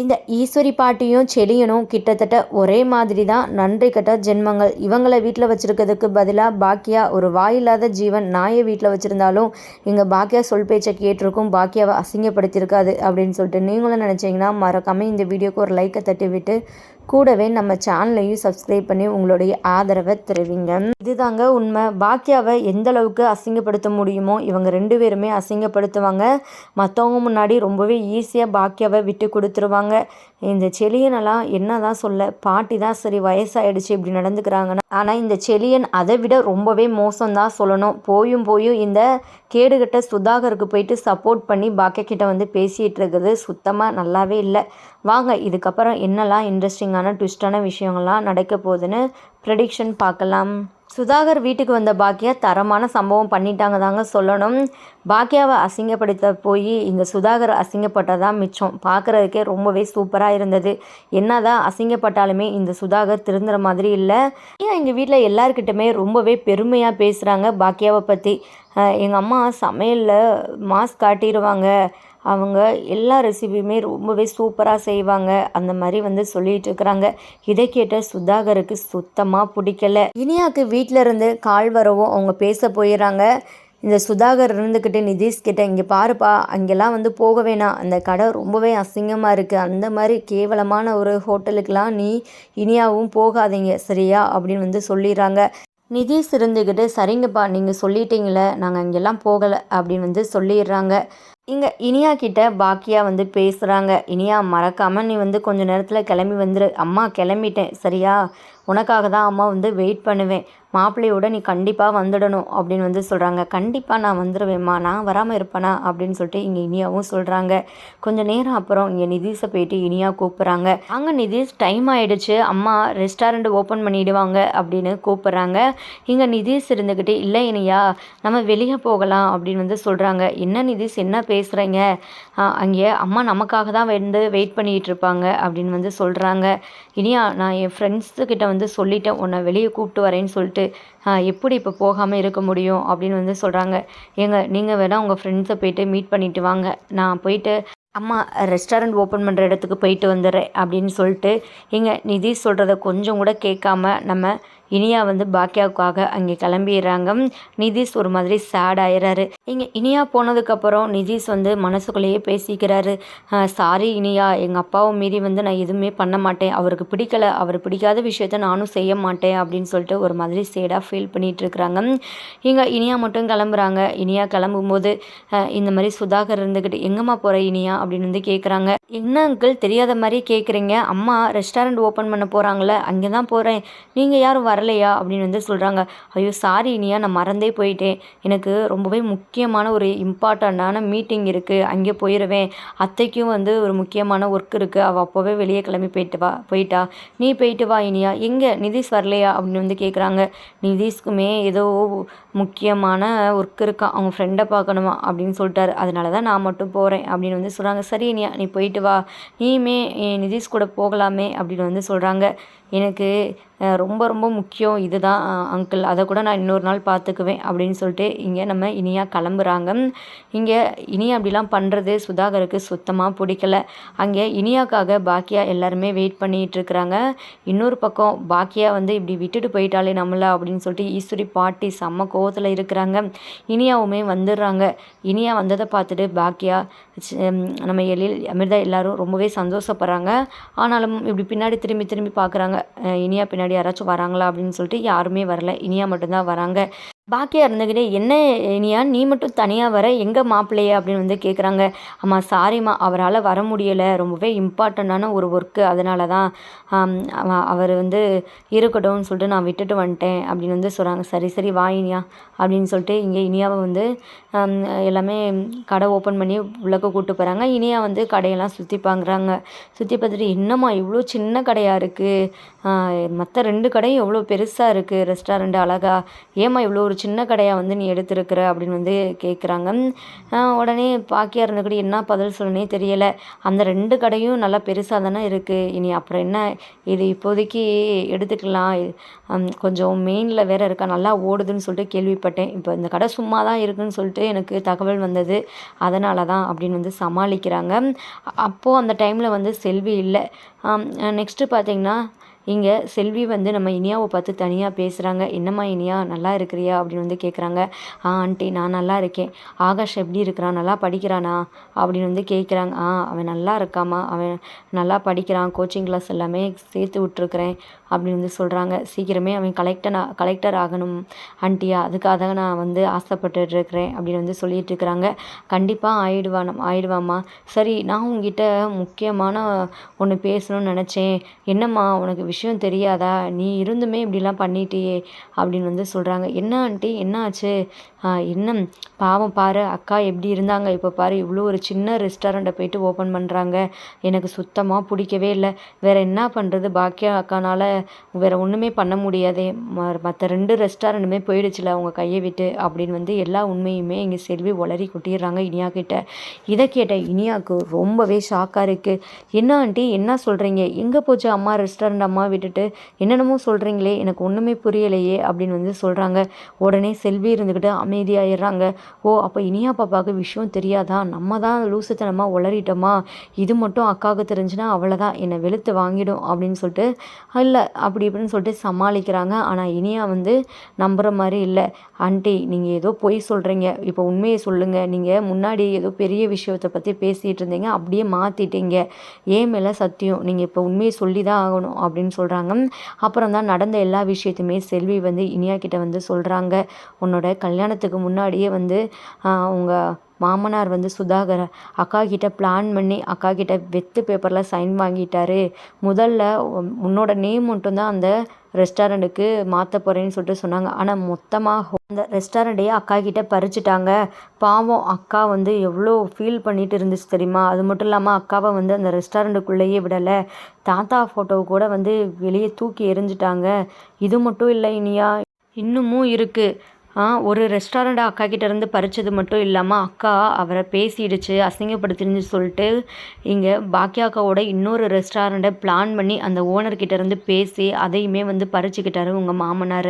இந்த ஈஸ்வரி பாட்டியும் செலியனும் கிட்டத்தட்ட ஒரே மாதிரி தான். நன்றி கெட்ட ஜென்மங்கள். இவங்கள வீட்டில் வச்சுருக்கிறதுக்கு பதிலாக பாக்கியா ஒரு வாயில்லாத ஜீவன் நாயை வீட்டில் வச்சுருந்தாலும் இங்கே பாக்கியா சொல் பேச்சை கேட்டிருக்கும், பாக்கியாவை அசிங்கப்படுத்தியிருக்காது அப்படின்னு சொல்லிட்டு நீங்களும் நினச்சிங்கன்னா மறக்காமல் இந்த வீடியோக்கு ஒரு லைக்கை தட்டி விட்டு கூடவே நம்ம சேனலையும் சப்ஸ்கிரைப் பண்ணி உங்களுடைய ஆதரவை தெரிவிங்க. இதுதாங்க உண்மை. பாக்கியாவை எந்த அளவுக்கு அசிங்கப்படுத்த முடியுமோ இவங்க 2 பேருமே அசிங்கப்படுத்துவாங்க. மற்றவங்க முன்னாடி ரொம்பவே ஈஸியாக பாக்கியாவை விட்டு கொடுத்துருவாங்க. இந்த செலியனெல்லாம் என்ன தான் சொல்ல, பாட்டி தான் சரி வயசாயிடுச்சு இப்படி நடந்துக்கிறாங்கன்னா, ஆனால் இந்த செலியன் அதை விட ரொம்பவே மோசம்தான் சொல்லணும். போயும் இந்த கேடுகட்ட சுதாகருக்கு போயிட்டு சப்போர்ட் பண்ணி பாக்கியா கிட்ட வந்து பேசிகிட்டு இருக்குது சுத்தமாக நல்லாவே இல்லை. வாங்க இதுக்கப்புறம் என்னெல்லாம் இன்ட்ரெஸ்டிங்கான ட்விஸ்டான விஷயங்கள்லாம் நடக்க போகுதுன்னு ப்ரெடிக்ஷன் பார்க்கலாம். சுதாகர் வீட்டுக்கு வந்த பாக்கியா தரமான சம்பவம் பண்ணிட்டாங்க தாங்க சொல்லணும். பாக்கியாவை அசிங்கப்படுத்த போய் இங்கே சுதாகர் அசிங்கப்பட்டதான் மிச்சம். பார்க்குறதுக்கே ரொம்பவே சூப்பராக இருந்தது. என்னதான் அசிங்கப்பட்டாலுமே இந்த சுதாகர் திருந்துற மாதிரி இல்லை. ஏன் எங்கள் வீட்டில் எல்லாருக்கிட்டுமே ரொம்பவே பெருமையாக பேசுகிறாங்க பாக்கியாவை பற்றி. எங்கள் அம்மா சமையலில் மாஸ் காட்டிடுவாங்க, அவங்க எல்லா ரெசிபியுமே ரொம்பவே சூப்பராக செய்வாங்க, அந்த மாதிரி வந்து சொல்லிட்டு இருக்கிறாங்க. இதை கேட்ட சுதாகருக்கு சுத்தமாக பிடிக்கல. இனியாவுக்கு வீட்டில் இருந்து கால் வரவும் அவங்க பேச போயிடறாங்க. இந்த சுதாகர் இருந்துக்கிட்டு நிதிஷ் கிட்ட, இங்கே பாருப்பா அங்கெல்லாம் வந்து போக வேணாம், அந்த கடை ரொம்பவே அசிங்கமாக இருக்குது, அந்த மாதிரி கேவலமான ஒரு ஹோட்டலுக்கெலாம் நீ இனியாவும் போகாதீங்க சரியா அப்படின்னு வந்து சொல்லிடுறாங்க. நிதிஷ் இருந்துக்கிட்டு சரிங்கப்பா நீங்கள் சொல்லிட்டீங்களே நாங்கள் அங்கெல்லாம் போகலை அப்படின்னு வந்து சொல்லிடுறாங்க. இங்கே இனியா கிட்ட பாக்கியா வந்து பேசுகிறாங்க. இனியா மறக்காமல் நீ வந்து கொஞ்சம் நேரத்தில் கிளம்பி வந்துரு. அம்மா கிளம்பிட்டேன் சரியா, உனக்காக தான் அம்மா வந்து வெயிட் பண்ணுவேன், மாப்பிள்ளையோட நீ கண்டிப்பாக வந்துடணும் அப்படின்னு வந்து சொல்கிறாங்க. கண்டிப்பாக நான் வந்துடுவேம்மா, நான் வராமல் இருப்பேனா அப்படின்னு சொல்லிட்டு இங்கே இனியாவும் சொல்கிறாங்க. கொஞ்சம் நேரம் அப்புறம் இங்கே நிதிஷை போயிட்டு இனியா கூப்பிட்றாங்க. அங்கே நிதிஷ் டைம் ஆகிடுச்சு, அம்மா ரெஸ்டாரண்ட் ஓப்பன் பண்ணிவிடுவாங்க அப்படின்னு கூப்பிட்றாங்க. இங்கே நிதிஷ் இருந்துக்கிட்டு இல்லை இனியா நம்ம வெளியே போகலாம் அப்படின்னு வந்து சொல்கிறாங்க. என்ன நிதிஷ் என்ன பேசுகிறீங்க, அங்கே அம்மா நமக்காக தான் வந்து வெயிட் பண்ணிகிட்டு இருப்பாங்க அப்படின்னு வந்து சொல்கிறாங்க. இனியா நான் என் ஃப்ரெண்ட்ஸுக்கிட்ட வந்து சொல்லிட்டேன் உன்னை வெளியே கூப்பிட்டு வரேன்னு சொல்லிட்டு, எப்படி இப்போ போகாமல் இருக்க முடியும் அப்படின்னு வந்து சொல்கிறாங்க. நீங்கள் வேணால் உங்கள் ஃப்ரெண்ட்ஸை போயிட்டு மீட் பண்ணிவிட்டு வாங்க, நான் போயிட்டு அம்மா ரெஸ்டாரண்ட் ஓப்பன் பண்ணுற இடத்துக்கு போயிட்டு வந்துடுறேன் அப்படின்னு சொல்லிட்டு இங்கே நிதிஷ் சொல்கிறத கொஞ்சம் கூட கேட்காம நம்ம இனியா வந்து பாக்கியாவுக்காக அங்கே கிளம்பிடுறாங்க. நிதிஷ் ஒரு மாதிரி சேட் ஆயிடுறாரு. இங்கே இனியா போனதுக்கப்புறம் நிதிஷ் வந்து மனசுக்குள்ளேயே பேசிக்கிறாரு. சாரி இனியா, எங்கள் அப்பாவை மீறி வந்து நான் எதுவுமே பண்ண மாட்டேன், அவருக்கு பிடிக்கலை, அவர் பிடிக்காத விஷயத்த நானும் செய்ய மாட்டேன் அப்படின்னு சொல்லிட்டு ஒரு மாதிரி சேடாக ஃபீல் பண்ணிகிட்டு இருக்கிறாங்க. இங்கே இனியா மட்டும் கிளம்புறாங்க. இனியா கிளம்பும்போது இந்த மாதிரி சுதாகர் இருந்துக்கிட்டு எங்கம்மா போகிற இனியா அப்படின்னு வந்து கேட்குறாங்க. என்ன அங்கிள் தெரியாத மாதிரி கேட்குறீங்க, அம்மா ரெஸ்டாரண்ட் ஓப்பன் பண்ண போகிறாங்களே அங்கே தான் போகிறேன், நீங்கள் யாரும் வரலையா அப்படின்னு வந்து சொல்கிறாங்க. ஐயோ சாரி இனியா நான் மறந்தே போயிட்டேன், எனக்கு ரொம்பவே முக்கியமான ஒரு இம்பார்ட்டண்ட்டான மீட்டிங் இருக்குது, அங்கே போயிடுவேன், அத்தைக்கும் வந்து ஒரு முக்கியமான ஒர்க் இருக்குது, அவள் அப்போவே வெளியே கிளம்பி போயிட்டா, நீ போயிட்டு வா இனியா, எங்கே நிதிஷ் வரலையா அப்படின்னு வந்து கேட்குறாங்க. நிதிஷ்குமே ஏதோ முக்கியமான ஒர்க் இருக்கான், அவங்க ஃப்ரெண்டை பார்க்கணுமா அப்படின்னு சொல்லிட்டாரு, அதனால தான் நான் மட்டும் போகிறேன் அப்படின்னு வந்து சொல்கிறாங்க. சரி இனியா நீ போயிட்டு வா, நீயுமே நிதிஷ் கூட போகலாமே அப்படின்னு வந்து சொல்கிறாங்க. எனக்கு ரொம்ப ரொம்ப முக்கியம் இதுதான் அங்கிள், அதை கூட நான் இன்னொரு நாள் பார்த்துக்குவேன் அப்படின்னு சொல்லிட்டு இங்கே நம்ம இனியா கிளம்புறாங்க. இங்கே இனியா அப்படிலாம் பண்ணுறது சுதாகருக்கு சுத்தமாக பிடிக்கல. அங்கே இனியாக்காக பாக்கியா எல்லாருமே வெயிட் பண்ணிகிட்டு இருக்கிறாங்க. இன்னொரு பக்கம் பாக்கியா வந்து இப்படி விட்டுட்டு போயிட்டாலே நம்மள அப்படின்னு சொல்லிட்டு ஈஸ்வரி பாட்டி செம்ம கோவத்தில் இருக்கிறாங்க. இனியாவுமே வந்துடுறாங்க. இனியா வந்ததை பார்த்துட்டு பாக்கியா நம்ம எழில் அமிர்தா எல்லாரும் ரொம்பவே சந்தோஷப்படுறாங்க. ஆனாலும் இப்படி பின்னாடி திரும்பி பார்க்குறாங்க, இனியா பின்னாடி யாராச்சும் வராங்களா அப்படின்னு சொல்லிட்டு யாருமே வரல, இனியா மட்டும்தான் வராங்க. பாக்கியா இருந்துக்கிட்டே என்ன இனியா நீ மட்டும் தனியாக வர, எங்கே மாப்பிள்ளையே அப்படின்னு வந்து கேட்குறாங்க. அம்மா சாரிம்மா அவரால் வர முடியலை, ரொம்பவே இம்பார்ட்டண்ட்டான ஒரு ஒர்க்கு, அதனால தான் அவர் வந்து இருக்கட்டும்னு சொல்லிட்டு நான் விட்டுட்டு வந்துட்டேன் அப்படின்னு வந்து சொல்கிறாங்க. சரி வா இனியா அப்படின்னு சொல்லிட்டு இங்கே இனியாவை வந்து எல்லாமே கடை ஓப்பன் பண்ணி உள்ளக்க கூப்பிட்டு போகிறாங்க. இனியா வந்து கடையெல்லாம் சுற்றி பார்த்துட்டு என்னம்மா இவ்வளோ சின்ன கடையாக இருக்குது, மற்ற 2 கடையும் எவ்வளோ பெருசாக இருக்குது ரெஸ்டாரண்ட் அழகா, ஏம்மா இவ்வளோ ஒரு ஒரு சின்ன கடையாக வந்து நீ எடுத்திருக்கிற அப்படின்னு வந்து கேட்குறாங்க. உடனே பாக்கியா இருந்துக்கிட்டு என்ன பதில் சொல்லனே தெரியலை. அந்த 2 கடையும் நல்லா பெருசாக தானே இருக்குது, இனி அப்புறம் என்ன, இது இப்போதைக்கு எடுத்துக்கலாம். கொஞ்சம் மெயினில் வேற இருக்கா, நல்லா ஓடுதுன்னு சொல்லிட்டு கேள்விப்பட்டேன். இப்போ இந்த கடை சும்மா தான் இருக்குன்னு சொல்லிட்டு எனக்கு தகவல் வந்தது, அதனால தான் அப்படின்னு வந்து சமாளிக்கிறாங்க. அப்போது அந்த டைமில் வந்து செல்வி இல்லை. நெக்ஸ்ட்டு பார்த்தீங்கன்னா இங்கே செல்வி வந்து நம்ம இனியாவை பார்த்து தனியாக பேசுகிறாங்க. என்னம்மா இனியா, நல்லா இருக்கிறியா அப்படின்னு வந்து கேட்குறாங்க. ஆண்டி நான் நல்லா இருக்கேன். ஆகாஷ் எப்படி இருக்கிறான், நல்லா படிக்கிறானா அப்படின்னு வந்து கேட்குறாங்க. அவன் நல்லா இருக்காமா, அவன் நல்லா படிக்கிறான், கோச்சிங் கிளாஸ் எல்லாமே சேர்த்து விட்ருக்குறேன் அப்படின்னு வந்து சொல்கிறாங்க. சீக்கிரமே அவன் கலெக்டர் ஆகணும் ஆண்டியா, அதுக்காக நான் வந்து ஆசைப்பட்டுருக்கிறேன் அப்படின்னு வந்து சொல்லிட்டு இருக்கிறாங்க. கண்டிப்பாக ஆயிடுவாம்மா. சரி, நான் உங்ககிட்ட முக்கியமான ஒன்று பேசணும்னு நினச்சேன். என்னம்மா உனக்கு விஷயம் தெரியாதா, நீ இருந்துமே இப்படிலாம் பண்ணிட்டியே அப்படின்னு வந்து சொல்கிறாங்க. என்ன ஆண்டி, என்ன ஆச்சு? இன்னும் பாவம் பாரு, அக்கா எப்படி இருந்தாங்க, இப்போ பாரு இவ்வளோ ஒரு சின்ன ரெஸ்டாரண்ட்டை போயிட்டு ஓப்பன் பண்ணுறாங்க. எனக்கு சுத்தமாக பிடிக்கவே இல்லை. வேறு என்ன பண்ணுறது, பாக்கியா அக்கானால் வேறு ஒன்றுமே பண்ண முடியாதே, மற்ற 2 ரெஸ்டாரண்ட்டுமே போயிடுச்சுல அவங்க கையை விட்டு அப்படின்னு வந்து எல்லா உண்மையுமே இங்கே செல்வி உளறி கொட்டிடுறாங்க இனியா கிட்ட. இதை கேட்ட இனியாவுக்கு ரொம்பவே ஷாக்காக இருக்குது. என்ன ஆண்டி, என்ன சொல்கிறீங்க, எங்கே போச்சு அம்மா ரெஸ்டாரண்ட், அம்மா விட்டுட்டு என்னென்னமோ சொல்கிறீங்களே, எனக்கு ஒன்றுமே புரியலையே அப்படின்னு வந்து சொல்கிறாங்க. உடனே செல்வி இருந்துக்கிட்டு அமைதியாகிடுறாங்க. ஓ, அப்போ இனியா பாப்பாவுக்கு விஷயம் தெரியாதா, நம்ம தான் லூசுத்தனமாக உளறிட்டோமா, இது மட்டும் அக்காவுக்கு தெரிஞ்சுன்னா அவ்வளோதான், என்னை வெளுத்து வாங்கிடும் அப்படின்னு சொல்லிட்டு இல்லை அப்படி இப்படின்னு சொல்லிட்டு சமாளிக்கிறாங்க. ஆனால் இனியா வந்து நம்புகிற மாதிரி இல்லை. ஆண்டி நீங்கள் ஏதோ பொய் சொல்கிறீங்க, இப்போ உண்மையை சொல்லுங்கள், நீங்கள் முன்னாடி ஏதோ பெரிய விஷயத்தை பற்றி பேசிகிட்டு இருந்தீங்க, அப்படியே மாற்றிட்டீங்க, ஏன் மேலே சத்தியம், நீங்கள் இப்போ உண்மையை சொல்லி தான் ஆகணும் அப்படின்னு சொல்கிறாங்க. அப்புறம் தான் நடந்த எல்லா விஷயத்தையுமே செல்வி வந்து இனியா கிட்ட வந்து சொல்கிறாங்க. உன்னோட கல்யாணத்துக்கு முன்னாடியே வந்து உங்கள் மாமனார் வந்து சுதாகர் அக்கா கிட்ட பிளான் பண்ணி அக்கா கிட்ட வெத்து பேப்பரில் சைன் வாங்கிட்டாரு. முதல்ல உன்னோட நேம் மட்டும்தான் அந்த ரெஸ்டாரண்ட்டுக்கு மாற்ற போகிறேன்னு சொல்லிட்டு சொன்னாங்க. ஆனால் மொத்தமாக அந்த ரெஸ்டாரண்ட்டையே அக்கா கிட்ட பறிச்சுட்டாங்க. பாவம் அக்கா வந்து எவ்வளோ ஃபீல் பண்ணிட்டு இருந்துச்சு தெரியுமா. அது மட்டும் இல்லாமல் அக்காவை வந்து அந்த ரெஸ்டாரண்ட்டுக்குள்ளேயே விடலை, தாத்தா ஃபோட்டோவை கூட வந்து வெளியே தூக்கி எறிஞ்சிட்டாங்க. இது மட்டும் இல்லை இனியா, இன்னமும் இருக்குது. ஒரு ரெஸ்டாரண்ட் அக்கா கிட்டேருந்து பறிச்சது மட்டும் இல்லாமல் அக்கா அவரை பேசிடுச்சு, அசிங்கப்படுத்திருந்துச்சு சொல்லிட்டு இங்கே பாக்கியா அக்காவோட இன்னொரு ரெஸ்டாரண்ட்டை பிளான் பண்ணி அந்த ஓனர்கிட்டேருந்து பேசி அதையுமே வந்து பறிச்சுக்கிட்டாரு உங்கள் மாமனார்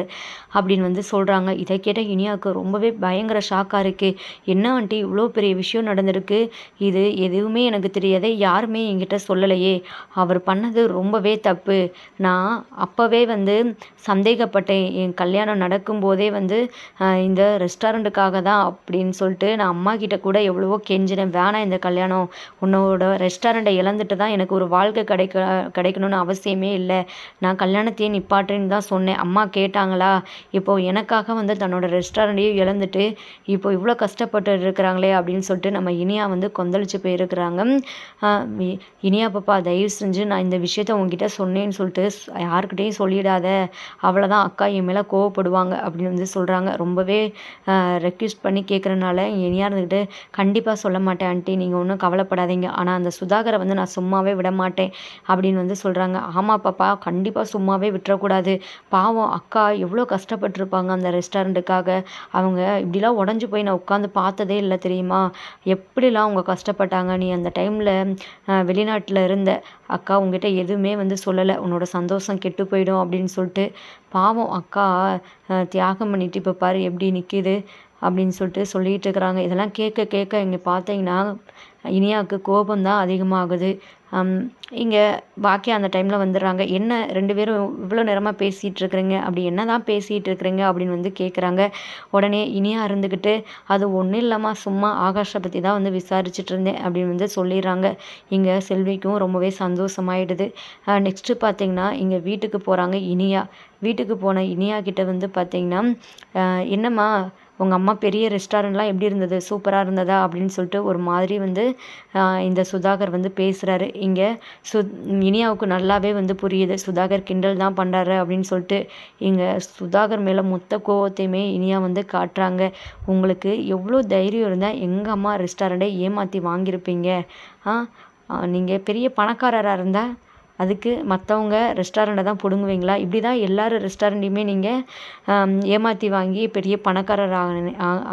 அப்படின்னு வந்து சொல்கிறாங்க. இதை கேட்டால் இனியாவுக்கு ரொம்பவே பயங்கர ஷாக்காக இருக்குது. என்ன ஆண்டி, இவ்வளோ பெரிய விஷயம் நடந்திருக்கு, இது எதுவுமே எனக்கு தெரியாதே, யாருமே என்கிட்ட சொல்லலையே, அவர் பண்ணது ரொம்பவே தப்பு. நான் அப்போவே வந்து சந்தேகப்பட்டேன், என் கல்யாணம் நடக்கும்போதே வந்து இந்த ரெஸ்டாரண்ட்டுக்காக தான் அப்படின்னு சொல்லிட்டு நான் அம்மா கிட்ட கூட எவ்வளவோ கெஞ்சினேன், வேணாம் இந்த கல்யாணம், உன்னோட ரெஸ்டாரண்ட்டை இழந்துட்டு தான் எனக்கு ஒரு வாழ்க்கை கிடைக்கணும்னு அவசியமே இல்லை, நான் கல்யாணத்தையே நிப்பாட்டுன்னு தான் சொன்னேன். அம்மா கேட்டாங்களா, இப்போது எனக்காக வந்து தன்னோட ரெஸ்டாரண்ட்டையும் இழந்துட்டு இப்போ இவ்வளோ கஷ்டப்பட்டு இருக்கிறாங்களே அப்படின்னு சொல்லிட்டு நம்ம இனியா வந்து கொந்தளிச்சு போயிருக்கிறாங்க. இனியா பாப்பா, தயவு செஞ்சு நான் இந்த விஷயத்த உங்ககிட்ட சொன்னேன்னு சொல்லிட்டு யாருக்கிட்டையும் சொல்லிடாத, அவ்வளோதான் அக்கா என் மேலே கோவப்படுவாங்க அப்படின்னு வந்து சொல்கிறாங்க. ரொம்பவே ரெக்வெஸ்ட் பண்ணி கேட்குறனால இனியா இருந்துக்கிட்டு கண்டிப்பாக சொல்ல மாட்டேன் ஆண்டி, நீங்கள் ஒன்றும் கவலைப்படாதீங்க, ஆனால் அந்த சுதாகரை வந்து நான் சும்மாவே விட மாட்டேன் அப்படின்னு வந்து சொல்கிறாங்க. ஆமாம் பாப்பா, கண்டிப்பாக சும்மாவே விட்டுறக்கூடாது, பாவம் அக்கா எவ்வளோ கஷ்டப்பட்டுருப்பாங்க அந்த ரெஸ்டாரண்ட்டுக்காக, அவங்க இப்படிலாம் உடஞ்சி போய் நான் உட்காந்து பார்த்ததே இல்லை தெரியுமா, எப்படிலாம் அவங்க கஷ்டப்பட்டாங்க, நீ அந்த டைமில் வெளிநாட்டில் இருந்த அக்கா உங்ககிட்ட எதுவுமே வந்து சொல்லலை, உன்னோட சந்தோஷம் கெட்டு போயிடும் அப்படின்னு சொல்லிட்டு, பாவம் அக்கா தியாகம் பண்ணிட்டு இப்போ பாரு எப்படி நிற்கிது அப்படின்னு சொல்லிட்டு சொல்லிகிட்டு இருக்கிறாங்க. இதெல்லாம் கேட்க கேட்க இங்கே பார்த்தீங்கன்னா இனியாவுக்கு கோபம்தான் அதிகமாகுது. இங்கே பாக்கியா அந்த டைமில் வந்துடுறாங்க. என்ன 2 பேரும் இவ்வளோ நேரமாக பேசிகிட்டு இருக்கிறீங்க, அப்படி என்ன தான் பேசிகிட்டு இருக்கிறீங்க அப்படின்னு வந்து கேட்குறாங்க. உடனே இனியா இருந்துக்கிட்டு அது ஒன்றும் இல்லாமல் சும்மா ஆகாஷை பற்றி தான் வந்து விசாரிச்சுட்டு இருந்தேன் அப்படின்னு வந்து சொல்லிடுறாங்க. இங்கே செல்விக்கும் ரொம்பவே சந்தோஷமாயிடுது. நெக்ஸ்ட்டு பார்த்திங்கன்னா இங்கே வீட்டுக்கு போகிறாங்க இனியா. வீட்டுக்கு போன இனியா கிட்ட வந்து பார்த்திங்கன்னா என்னம்மா உங்கள் அம்மா பெரிய ரெஸ்டாரண்ட்லாம் எப்படி இருந்தது, சூப்பராக இருந்ததா அப்படின்னு சொல்லிட்டு ஒரு மாதிரி வந்து இந்த சுதாகர் வந்து பேசுகிறாரு. இங்கே இனியாவுக்கு நல்லாவே வந்து புரியுது, சுதாகர் கிண்டல் தான் பண்ணுறாரு அப்படின்னு சொல்லிட்டு. இங்கே சுதாகர் மேலே மொத்த கோவத்தையுமே இனியா வந்து காட்டுறாங்க. உங்களுக்கு எவ்வளோ தைரியம் இருந்தால் எங்கள் அம்மா ரெஸ்டாரண்ட்டை ஏமாற்றி வாங்கியிருப்பீங்க, நீங்கள் பெரிய பணக்காரராக இருந்தால் அதுக்கு மற்றவங்க ரெஸ்டாரண்ட்டை தான் பிடுங்குவீங்களா? இப்படி தான் எல்லாரும் ரெஸ்டாரண்ட்டையுமே நீங்கள் ஏமாற்றி வாங்கி பெரிய பணக்காரர்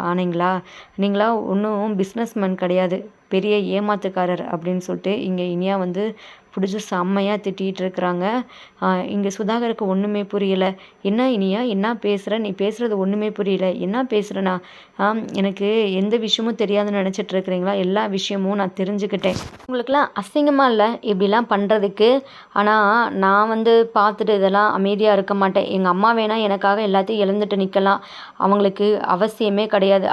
ஆனீங்களா? நீங்களா ஒன்றும் பிஸ்னஸ்மேன் கிடையாது, பெரிய ஏமாத்துக்காரர் அப்படின்னு சொல்லிட்டு இங்கே இனியா வந்து பிடிச்சி செம்மையாக திட்டிகிட்டு இருக்கிறாங்க. இங்கே சுதாகருக்கு ஒன்றுமே புரியலை. என்ன இனியா, என்ன பேசுகிற? நீ பேசுகிறது ஒன்றுமே புரியல. என்ன பேசுகிறேண்ணா? எனக்கு எந்த விஷயமும் தெரியாதுன்னு நினச்சிட்டு இருக்கிறீங்களா? எல்லா விஷயமும் நான் தெரிஞ்சுக்கிட்டேன். உங்களுக்கெல்லாம் அசிங்கமாக இல்லை இப்படிலாம் பண்ணுறதுக்கு? ஆனால் நான் வந்து பார்த்துட்டு இதெல்லாம் அமைதியாக இருக்க மாட்டேன். எங்கள் அம்மா வேணால் எனக்காக எல்லாத்தையும் இழந்துட்டு நிற்கலாம், அவங்களுக்கு அவசியமே கிடையாது.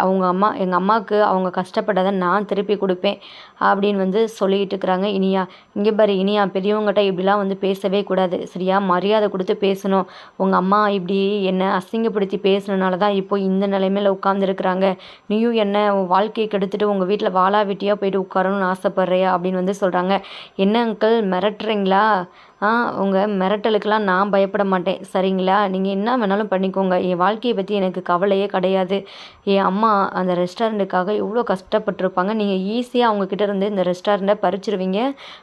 எங்கள் அம்மாவுக்கு அவங்க கஷ்டப்பட்டதை நான் திருப்பி கொடுப்பேன் அப்படின்னு வந்து சொல்லிகிட்டு இருக்கிறாங்க இனியா. இங்கே பாரு இனியா, பெரியவங்ககிட்ட இப்படிலாம் வந்து பேசவே கூடாது சரியா? மரியாதை கொடுத்து பேசணும். உங்கள் அம்மா இப்படி என்னை அசிங்கப்படுத்தி பேசுனனால தான் இப்போ இந்த நிலைமையில் உட்காந்துருக்குறாங்க. நீயும் என்ன உன் வாழ்க்கையை கெடுத்துட்டு உங்கள் வீட்டில் வாழா வெட்டியாக போயிட்டு உட்காரணும்னு ஆசைப்பட்றியா அப்படின்னு வந்து சொல்கிறாங்க. என்ன அங்கிள் மிரட்டுறீங்களா? உங்கள் மிரட்டலுக்கெல்லாம் நான் பயப்பட மாட்டேன் சரிங்களா? நீங்கள் என்ன வேணாலும் பண்ணிக்கோங்க, என் வாழ்க்கையை பற்றி எனக்கு கவலையே கிடையாது. என் அம்மா அந்த ரெஸ்டாரண்ட்டுக்காக எவ்வளோ கஷ்டப்பட்டுருப்பாங்க, நீங்கள் ஈஸியாக அவங்கக்கிட்ட இருந்து இந்த ரெஸ்டாரண்ட்டை பறிச்சிருவீங்க.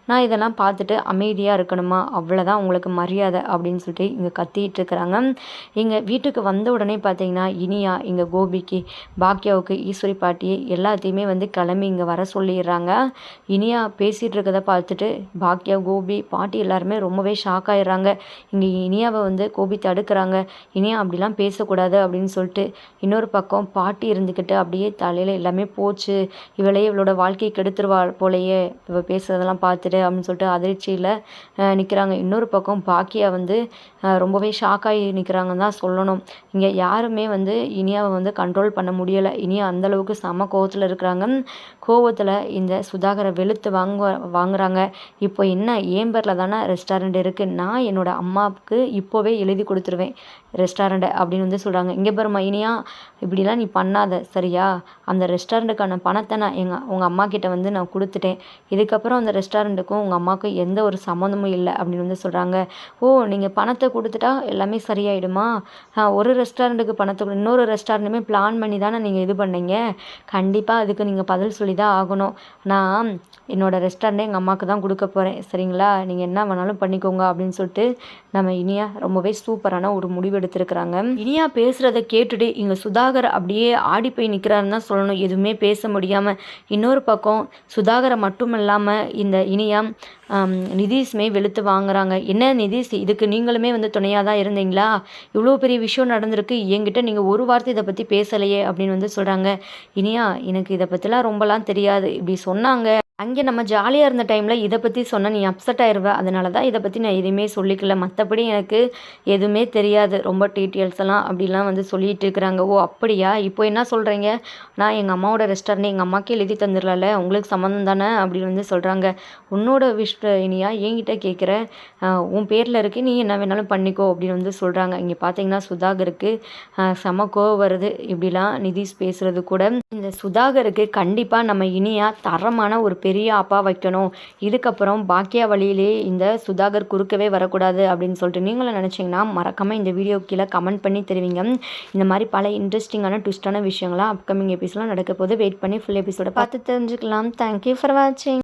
நான் இதெல்லாம் பார்த்துட்டு அமைதியாக இருக்கணுமா? அவ்வளோதான் உங்களுக்கு மரியாதை அப்படின்னு சொல்லிட்டு இங்கே கத்திட்டு இருக்கிறாங்க. எங்கள் வீட்டுக்கு வந்த உடனே பார்த்தீங்கன்னா இனியா இங்கே கோபிக்கு, பாக்கியாவுக்கு, ஈஸ்வரி பாட்டி எல்லாத்தையுமே வந்து கிளம்பி இங்கே வர சொல்லிடுறாங்க. இனியா பேசிகிட்டு இருக்கிறத பார்த்துட்டு பாக்கியா, கோபி, பாட்டி எல்லாருமே ரொம்பவே ஷாக் ஆயிடுறாங்க. இங்கே இனியாவை வந்து கோபி தடுக்கிறாங்க. இனியா அப்படிலாம் பேசக்கூடாது அப்படின்னு சொல்லிட்டு. இன்னொரு பக்கம் பாட்டி இருந்துக்கிட்டு அப்படியே தலையில் எல்லாமே போச்சு, இவளோட வாழ்க்கையை கெடுத்துருவா போலையே இவ பேசுறதெல்லாம் பார்த்துட்டு அப்படின்னு சொல்லிட்டு அதிர்ச்சியில் நிற்கிறாங்க. இன்னொரு பக்கம் பாக்கியா வந்து ரொம்பவே ஷாக்காகி நிற்கிறாங்கன்னு தான் சொல்லணும். இங்கே யாருமே வந்து இனியாவை வந்து கண்ட்ரோல் பண்ண முடியலை. இனியா அந்தளவுக்கு செம கோவத்தில் இருக்கிறாங்க. கோவத்தில் இந்த சுதாகரை வெளுத்து வாங்குறாங்க. இப்போ என்ன, ஏன் பேரில் தானே ரெஸ்டாரண்ட் இருக்குது, நான் என்னோடய அம்மாவுக்கு இப்போவே எழுதி கொடுத்துருவேன் ரெஸ்டாரண்ட்டை அப்படின்னு வந்து சொல்கிறாங்க. இங்கே பாருமா இனியா, இப்படிலாம் நீ பண்ணாத சரியா? அந்த ரெஸ்டாரண்ட்டுக்கான பணத்தை நான் உங்கள் அம்மா கிட்ட வந்து நான் கொடுத்துட்டேன். இதுக்கப்புறம் அந்த ரெஸ்டாரண்ட்டுக்கும் உங்கள் அம்மாவுக்கும் எந்த ஒரு சம்மந்தமும் இல்லை அப்படின்னு வந்து சொல்கிறாங்க. ஓ, நீங்கள் பணத்தை கொடுத்துட்டா எல்லாமே சரியாயிடுமா? ஒரு ரெஸ்டாரண்ட்டுக்கு பணத்தை இன்னொரு ரெஸ்டாரண்ட்டுமே பிளான் பண்ணி தானே நீங்கள் இது பண்ணீங்க. கண்டிப்பாக அதுக்கு நீங்கள் பதில் சொல்லி தான் ஆகணும். நான் என்னோடய ரெஸ்டாரண்ட்டை எங்கள் அம்மாவுக்கு தான் கொடுக்க போகிறேன் சரிங்களா? நீங்கள் என்ன வேணாலும் பண்ணிக்கோங்க அப்படின்னு சொல்லிட்டு நம்ம இனியா ரொம்பவே சூப்பரான ஒரு முடிவு எடுத்திருக்கிறாங்க. இனியா பேசுகிறத கேட்டுட்டு இங்கே சுதாகர் அப்படியே ஆடி போய் நிற்கிறாருன்னு தான் சொல்லணும், எதுவுமே பேச முடியாமல். இன்னொரு பக்கம் சுதாகரை மட்டும் இல்லாமல் இந்த இனியா நிதிஷ்மே வெளுத்து வாங்குறாங்க. என்ன நிதிஷ், இதுக்கு நீங்களுமே வந்து துணையாக தான் இருந்தீங்களா? இவ்வளோ பெரிய விஷயம் நடந்திருக்கு, என்கிட்ட நீங்கள் ஒரு வார்த்தை இதை பற்றி பேசலையே அப்படின்னு வந்து சொல்கிறாங்க. இனியா, எனக்கு இதை பற்றிலாம் ரொம்பலாம் தெரியாது, இப்படி சொன்னாங்க. அங்கே நம்ம ஜாலியாக இருந்த டைமில் இதை பற்றி சொன்னால் நீ அப்செட் ஆயிடுவ, அதனால தான் இதை பற்றி நான் எதுவுமே சொல்லிக்கல. மற்றபடி எனக்கு எதுவுமே தெரியாது, ரொம்ப டீட்டெயில்ஸ் எல்லாம் அப்படிலாம் வந்து சொல்லிட்டு இருக்கிறாங்க. ஓ அப்படியா, இப்போ என்ன சொல்கிறீங்க? நான் எங்கள் அம்மாவோட ரெஸ்டாரண்ட் எங்கள் அம்மாக்கே எழுதி தந்துடலாம்ல, உங்களுக்கு சம்மந்தம் தானே அப்படின்னு வந்து சொல்கிறாங்க. உன்னோட இனியா என்கிட்ட கேட்குற, உன் பேரில் இருக்கு, நீ என்ன வேணாலும் பண்ணிக்கோ அப்படின்னு வந்து சொல்கிறாங்க. இங்கே பார்த்தீங்கன்னா சுதாகருக்கு செம கோவம் வருது இப்படிலாம் நிதிஷ் பேசுகிறது கூட. இந்த சுதாகருக்கு கண்டிப்பாக நம்ம இனியா தரமான ஒரு பெரிய ஆப்பா வைக்கணும். இதுக்கப்புறம் பாக்கியா வழியிலே இந்த சுதாகர் குறுக்கவே வரக்கூடாது அப்படின்னு சொல்லிட்டு நீங்களும் நினச்சிங்கன்னா மறக்காமல் இந்த வீடியோ கீழே கமெண்ட் பண்ணி தெரிவிங்க. இந்த மாதிரி பல இன்ட்ரெஸ்டிங்கான ட்விஸ்டான விஷயங்கள்லாம் அப்கமிங் எபிசோட்லாம் நடக்க போது வெயிட் பண்ணி ஃபுல் எபிசோட பார்த்து தெரிஞ்சுக்கலாம். தேங்க்யூ ஃபார் வாட்சிங்.